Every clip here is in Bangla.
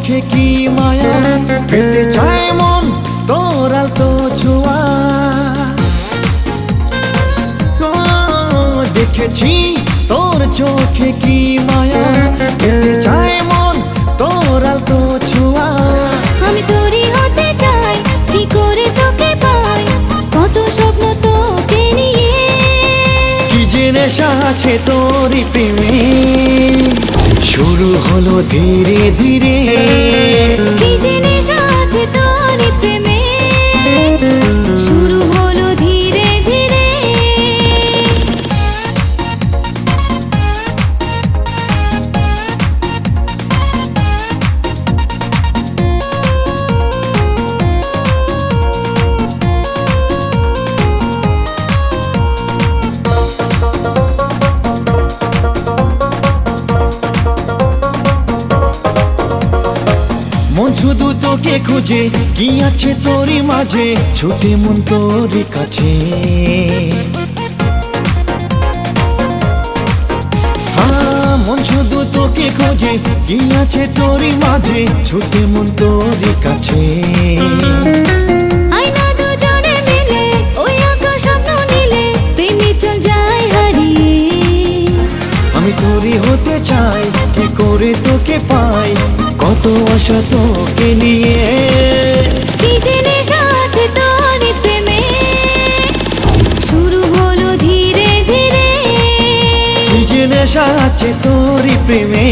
চোখে কি মায়া, পেতে চায় মন তোর আলতো ছোঁয়া। দেখেছি তোর চোখে কি মায়া, পেতে চায় মন তোর আলতো ছোঁয়া। আমি তোরই হতে চাই, কি করে তোকে পাই, কত স্বপ্ন তোকে নিয়ে। কি যে নেশা আছে তোরই প্রেমে, শুরু হলো ধীরে ধীরে। কি যে নেশা আছে তোরই প্রেমে, শুরু হলো ধীরে ধীরে। মন শুধু তোকে খুঁজে, কি আছে তোরই মাঝে, ছুটে মন তোরই কাছে। মন শুধু তোকে খোঁজে, কি আছে তোরই মাঝে, ছুটে মন তোরই কাছে। আয়না দুজনে মিলে, ওই আঁকা স্বপ্ন নিলে, প্রেমে চল যায় হারিয়ে। আমি তোরই হতে চাই, কি করে তোকে পাই, কত আশা তোকে নিয়ে। কি যে নেশা আছে তোরই প্রেমে, শুরু হলো ধীরে ধীরে। কি যে নেশা আছে তোরই প্রেমে,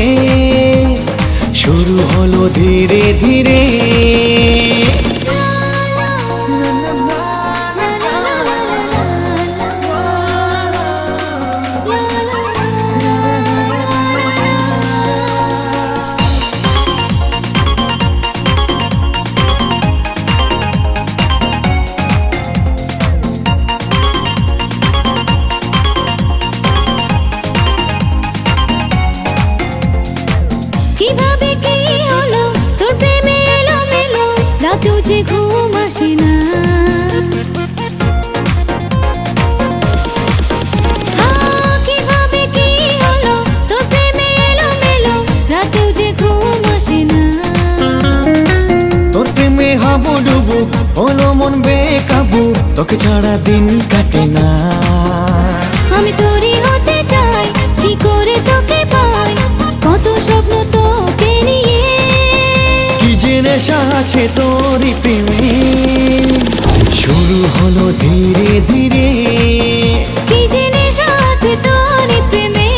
শুরু হলো ধীরে ধীরে। কিভাবে কি হলো তোর প্রেমে এলো মেলো, রাতেও যে ঘুম আসে না। কিভাবে কি হলো তোর প্রেমে এলো মেলো, রাতেও যে ঘুম আসে না। তোর প্রেমে হাবুডুবু হলো মন বেকাবু, তোকে ছাড়া দিন কাটে না। আমি তোরই হতে চাই, কি করে তোকে পাই, কত স্বপ্ন তোকে নিয়ে। কি যে নেশা আছে তোরই প্রেমে, শুরু হলো ধীরে ধীরে। কি যে নেশা আছে তোরই প্রেমে,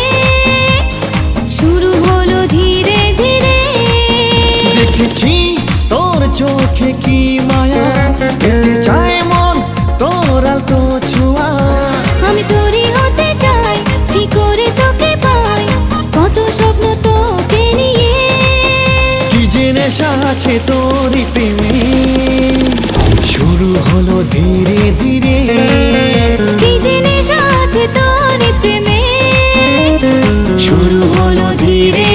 শুরু হলো ধীরে ধীরে। দেখেছি তোর চোখে কি মায়া, পেতে চায় মন তোর আলতো ছোঁয়া। আমি তোরই হতে চাই, কি করে তোকে পাই, কত স্বপ্ন তোকে নিয়ে। কি যে নেশা আছে তোরই প্রেমে, শুরু হলো ধীরে ধীরে। কি যে নেশা আছে তোরই প্রেমে, শুরু হলো ধীরে